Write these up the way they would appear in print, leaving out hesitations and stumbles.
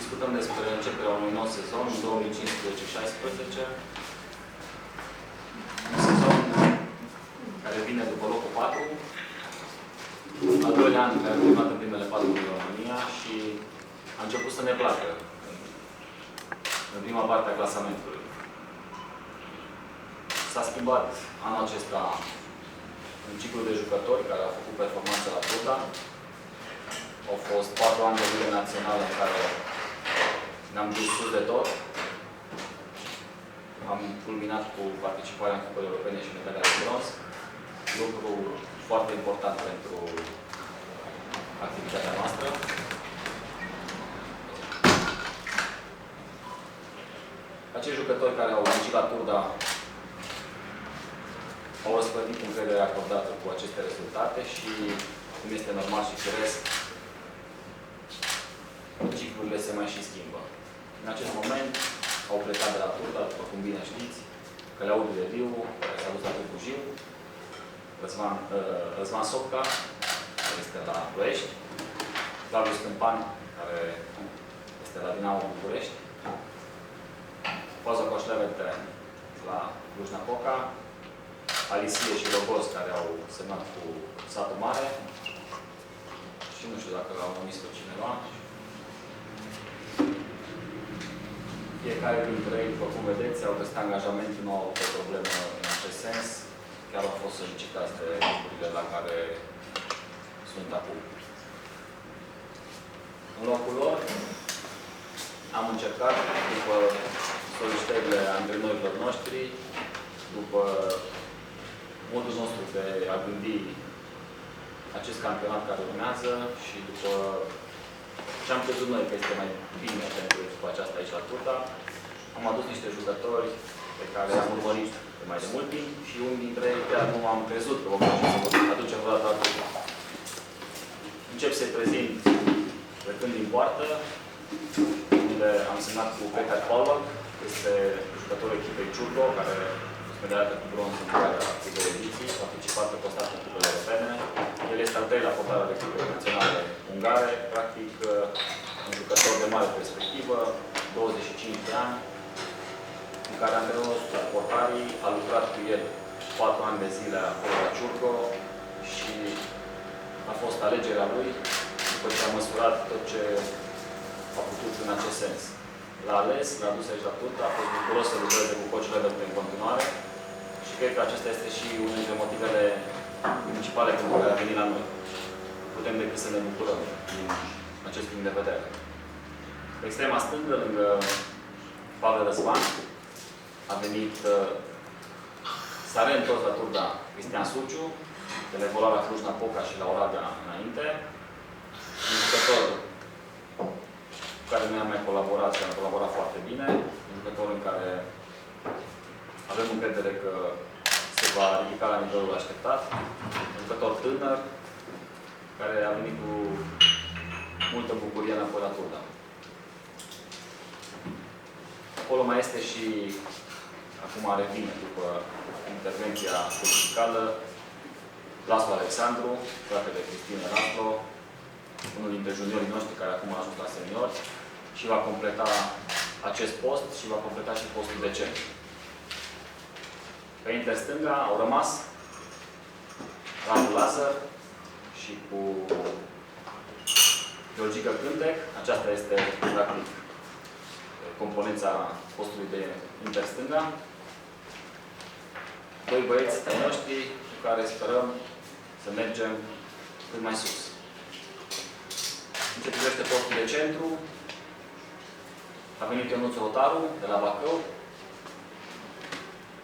discutăm despre începerea unui nou sezon, 2015-16. Un sezon care vine după locul 4. Al doilea an care a urmat în primele 4 din România și a început să ne placă în prima parte a clasamentului. S-a schimbat anul acesta un ciclu de jucători care au făcut performanță la Turda. Au fost 4 ani de Liga Națională în care ne-am dus sus de tot. Am culminat cu participarea în cupele europene și medalia de bronz. Lucru foarte important pentru activitatea noastră. Acești jucători care au muncit la Turda au răspătit încrederea acordată cu aceste rezultate și, cum este normal și firesc, ciclurile se mai și schimbă. În acest moment au plecat de la Turda, după cum bine știți, Călăudiu de Diu, care s-a dus la Târgu Jiu, Răzvan Sopca, care este la Ploiești, Claudiu Stâmpan, care este la Dinamo București, Poza Coșlevete la Cluj-Napoca, Alisie și Logos, care au semnat cu Satul Mare, și nu știu dacă l-au numit pe cineva. Fiecare dintre ei, după cum vedeți, au găsit angajament, nu au avut o problemă în acest sens. Chiar au fost solicitați de lucrurile la care sunt acum. În locul lor, am încercat, după solicitările antrenorilor noștri, după modul nostru de a gândi acest campionat care urmează și după ce am crezut noi că este mai bine pentru echipa aceasta aici la Turda, am adus niște jucători pe care am urmărit de mai de mult timp și unul dintre ei chiar nu am crezut că vom aduce vreodată la Turda. Încep să-i prezint plecând din poartă, unde am semnat cu Petar Palvac, este jucătorul echipei Ciurgo, care medaliată cu bronz în care de ediții, participată constant în cupele europene. El este al treilea portar al echipei naționale ungare, practic un jucător de mare perspectivă, 25 de ani, în care antrenorul portarii a lucrat cu el 4 ani de zile acolo la Ciurgo și a fost alegerea lui după ce a măsurat tot ce a putut în acest sens. L-a ales, l-a dus aici la Turda, a fost bucuros să lucreze cu coachul Leverte în continuare și cred că acesta este și unul dintre motivele principale pentru care a venit la noi. Putem decât să ne bucurăm din acest punct de vedere. Pe extrema stângă, lângă Pavel Răzvan, a venit s-a reîntors la Turda Cristian Suciu, de la evoluat la Cluj-Napoca și la Oradea înainte. Un jucător cu care noi am mai colaborat și am colaborat foarte bine. Un jucător în care avem încredere că se va ridica la nivelul așteptat. Un jucător tânăr, care a venit cu multă bucurie înapoi la Turda. Acolo mai este și, acum revine după intervenția politicală, Laslo Alexandru, fratele Cristine Laslo, unul dintre juniorii noștri care acum a ajuns la senior și va completa acest post și va completa și postul de centru. Pe interstânga au rămas Radu Lazar și cu Georgica Cântec. Aceasta este, practic, componența postului de interstânga. Doi băieți ai noștri cu care sperăm să mergem cât mai sus. În ce privește postul de centru, a venit Ionuț Rotaru de la Bacău.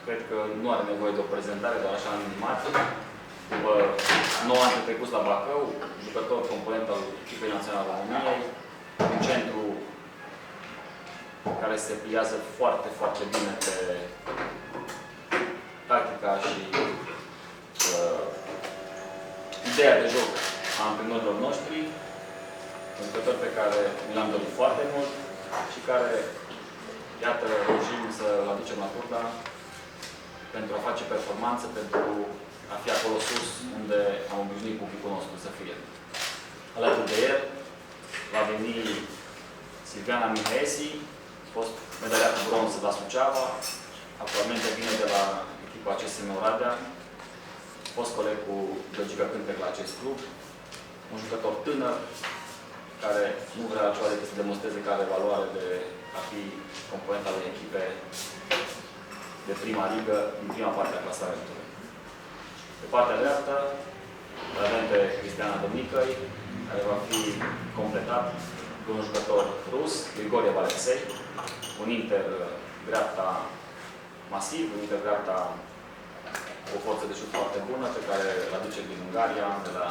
Cred că nu are nevoie de o prezentare, doar așa în minimat. După 9 ani trecuți la Bacău, jucător component al echipei naționale a României, un centru care se pliază foarte, foarte bine pe tactica și ideea de joc a antrenorilor noștri, un jucător pe care mi l-am dorit foarte mult și care, iată, reușim să-l aducem la Turda pentru a face performanță, pentru a fi acolo sus, unde am obișnuit publicul nostru să fie. Alături de el va veni Silviana Mihaesi, fost medaliată bronz la Suceava, actualmente vine de la echipa CSM Oradea, fost coleg cu Georgica Cântec la acest club, un jucător tânăr, care nu vrea altceva decât să demonstreze că are valoare de a fi componenta unei echipe de prima ligă, din prima parte a clasamentului. Pe partea dreaptă, avem pe Cristiana Domnicăi, care va fi completat cu un jucător rus, Grigore Valexei, un inter dreapta masiv, un inter dreapta cu o forță de șut foarte bună, pe care îl aduce din Ungaria, de la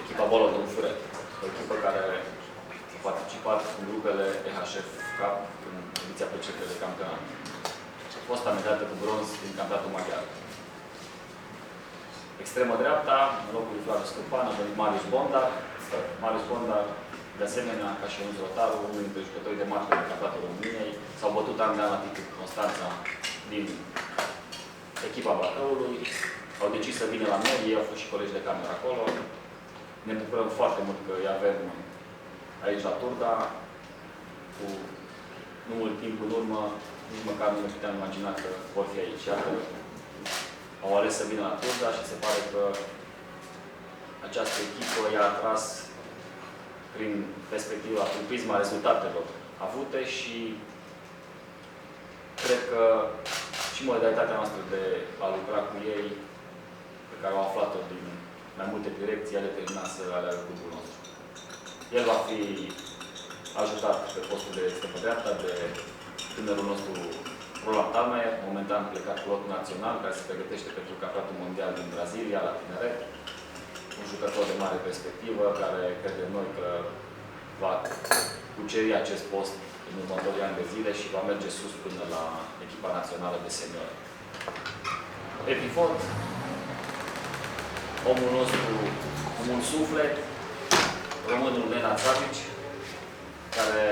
echipa Bologna Furet. O echipă care a participat în grupele EHF Cup în ediția precedentă de campionat. A fost amedată cu bronz din campionatul maghiar. Extremă dreapta, în locul lui Flavius Câmpan, a venit Marius Bondar. Marius Bondar, de asemenea, ca și Ionuț Rotaru, unul dintre jucătorii de marcă din campionatul României, s-au bătut an de an la titlul Constanța din echipa Bacăului. Au decis să vină la noi, ei au fost și colegi de cameră acolo. Ne bucurăm foarte mult că îi avem aici la Turda. Cu nu mult timp în urmă, nici măcar nu ne puteam imagina că vor fi aici. Iată, au ales să vină la Turda și se pare că această echipă i-a atras prin perspectiva, prin prisma rezultatelor avute și cred că și modalitatea noastră de a lucra cu ei, pe care au aflat-o din mai multe direcții, a determinat să aleagă clubul nostru. El va fi ajutat pe postul de stăpân dreapta de tânărul nostru Roland Talmaier, momentan plecat pilot național, care se pregătește pentru campionatul mondial din Brazilia, la tineret. Un jucător de mare perspectivă, care credem noi că va cuceri acest post în următorii ani de zile și va merge sus până la echipa națională de seniori. Pe pivot, omul nostru, omul suflet, românul Nenad Savici, care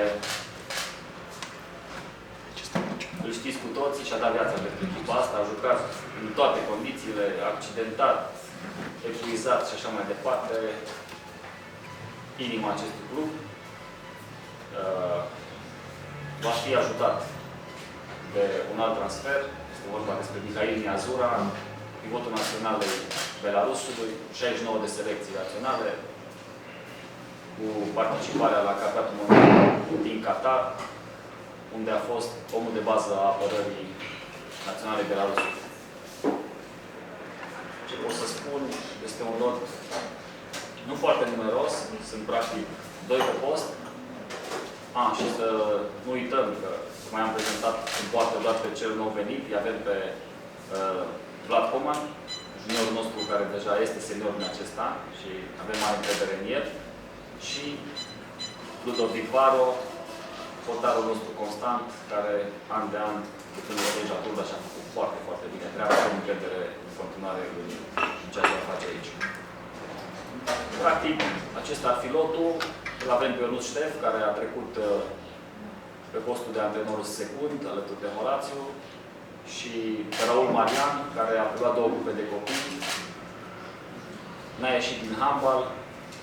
îl știți cu toții și a dat viața pentru echipa asta, a jucat în toate condițiile, accidentat, epuizat și așa mai departe, inima acestui club. Va fi ajutat de un alt transfer, este vorba despre Mihail Niazura, pivotul național al Belarusului, 69 de selecții naționale, cu participarea la campionatul mondial din Qatar, unde a fost omul de bază a apărării naționale Belarusului. Ce pot să spun, este un lot nu foarte numeros, sunt practic 2 pe post. Și să nu uităm că mai am prezentat în poartă doar pe cel nou venit, îi avem pe Vlad Coman, juniorul nostru care deja este senior în acest an și avem mare încredere în el, și Ludovic Varo, portarul nostru constant, care an de an, de când este aici la Turda, și-a făcut foarte, foarte bine treaba, am încredere în continuare în ceea ce va face aici. Practic, acesta ar fi lotul. Îl avem pe Ionuț Ștef, care a trecut pe postul de antrenor secund, alături de Horațiu, și pe Raul Marian, care a preluat 2 grupe de copii. N-a ieșit din handbal.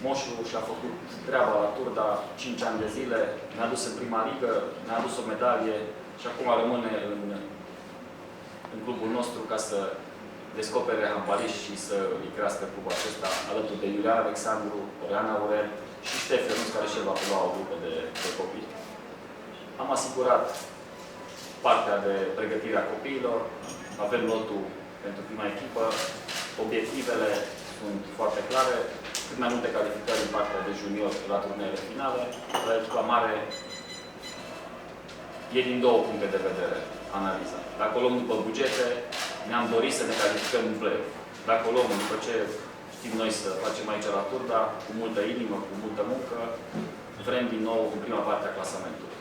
Moșu și-a făcut treaba la Turda 5 ani de zile, ne-a dus în prima ligă, ne-a adus o medalie și acum rămâne în clubul nostru ca să descopere handbaliști și să îi crească clubul acesta, alături de Iulian Alexandru, Oriana Aurel și Ștefan, care și el va prelua o grupă de copii. Am asigurat partea de pregătire a copiilor, avem lotul pentru prima echipă, obiectivele sunt foarte clare, cât mai multe calificări în partea de junior la turneele finale. La echipa mare e din 2 puncte de vedere analiza. Dacă o luăm după bugete, ne-am dorit să ne calificăm în play-off. Dacă o luăm după ce știm noi să facem aici la Turda, cu multă inimă, cu multă muncă, vrem din nou în prima parte a clasamentului.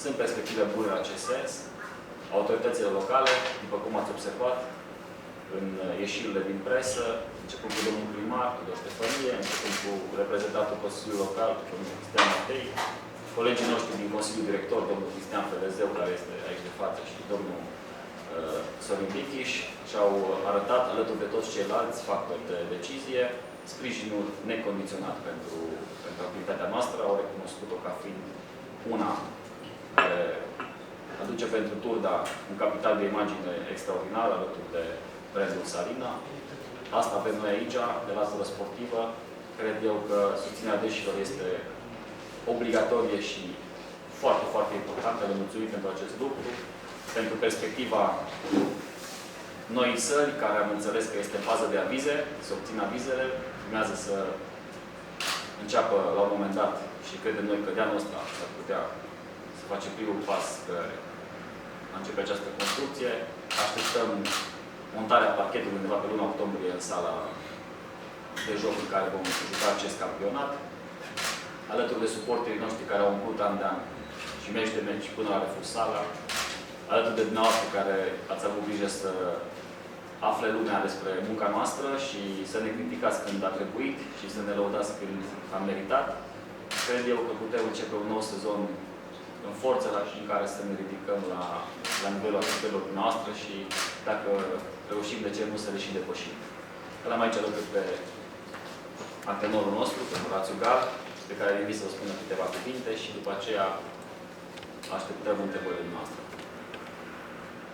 Sunt perspective bune în acest sens. Autoritățile locale, după cum ați observat, în ieșirile din presă, începând cu domnul primar, cu domnul Ștefănie, începând cu reprezentantul Consiliului Local, domnul Cristian Matei, colegii noștri din Consiliul Director, domnul Cristian Felezeu, care este aici de față, și domnul Sorin Bichiș, și-au arătat, alături de toți ceilalți factori de decizie, sprijinul necondiționat pentru activitatea noastră, au recunoscut-o ca fiind una care aduce pentru Turda un capital de imagine extraordinar alături de brandul Salina. Asta avem noi aici, de latură sportivă. Cred eu că susținerea deșilor este obligatorie și foarte, foarte importantă. Le mulțumim pentru acest lucru, pentru perspectiva noii săli, care am înțeles că este în fază de avize, să obțină avizele, urmează să înceapă la un moment dat și credem noi că de anul ăsta s-ar putea să face primul pas că a începe această construcție. Așteptăm montarea parchetului undeva pe luna octombrie în sala de joc în care vom juca acest campionat, alături de suporterii noștri care au umplut an de an și meci de meci până la refuz sala, alături de dumneavoastră care ați avut grijă să afle lumea despre munca noastră și să ne criticați când a trebuit și să ne lăudați când am meritat. Cred eu că putem începe un nou sezon în forță în care să ne ridicăm la nivelul așteptărilor noastre și dacă reușim, de ce nu să le și depășim. L-am aici alături pe antrenorul nostru, pe Horațiu Gal, pe care îl invit să vă spună câteva cuvinte și după aceea așteptăm întrebările noastre.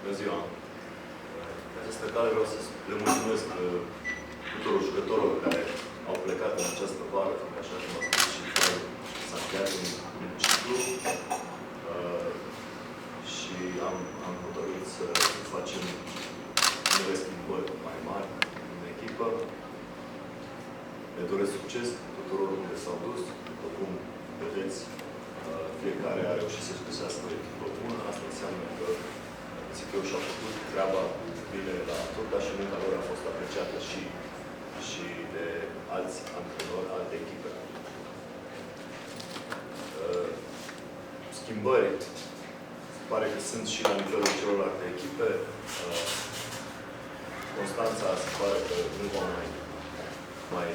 Bună ziua! Pe această cale vreau să le mulțumesc tuturor jucătorilor care au plecat în această vară, așa cum a spus și s-a încheiat un ciclu și am hotărât să facem unele schimbări mai mari în echipă. Le doresc succes tuturor unde s-au dus. După cum vedeți, fiecare a reușit să-și găsească o echipă bună. Asta înseamnă că zic eu și-au făcut treaba bine la Turda și munca lor a fost apreciată și de alți antrenori, alte echipe. Schimbări se pare că sunt și la nivelul celorlalte echipe. Constanța se pare că nu va mai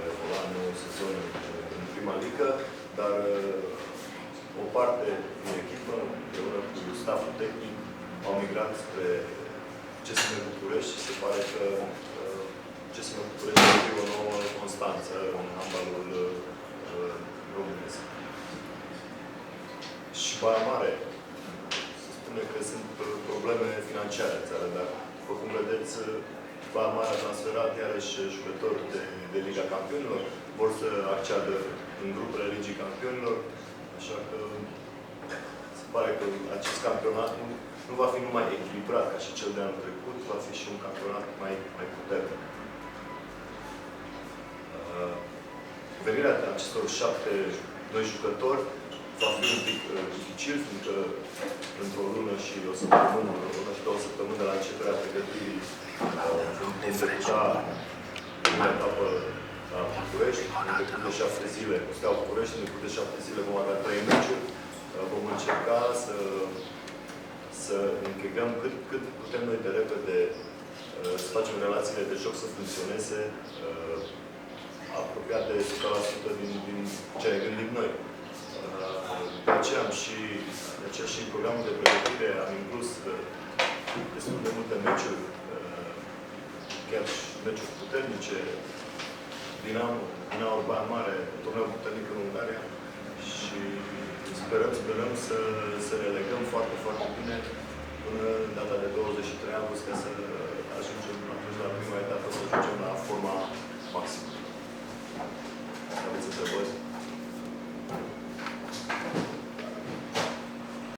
evolua în nou sezon în prima ligă, dar o parte din echipă, împreună cu stafful tehnic, au migrat spre CSM București și se pare că CSM București va fi o nouă constanță în handbalul românesc. Și Baia Mare, se spune că sunt probleme financiare în țară, dar, după cum vedeți, Baia Mare a transferat iarăși jucători de Liga Campionilor, vor să acceadă în grupele Ligii Campionilor, așa că se pare că acest campionat nu va fi numai echilibrat ca și cel de anul trecut, va fi și un campionat mai puternic. Venirea acestor 7 noi jucători va fi un pic dificil, fiindcă într-o lună și o săptămână, și 2 săptămâni de la începerea pregătirii vom încerca în etapă la București, în decurs de 7 zile, cu Steaua București, în decurs de 7 zile vom avea 3 meciuri. Vom încerca să închegăm cât putem noi de repede, să facem relațiile de joc să funcționeze apropiate 100% din ce ne gândim noi. De aceea și în programul de pregătire am inclus destul de multe meciuri, chiar și meciuri puternice. Dinamo Baia Mare, turneu puternic în Ungaria și sperăm să ne legăm foarte, foarte bine până data de 23 august, ca să ajungem la prima etapă, să ajungem la forma maximă. Aveți întrebări?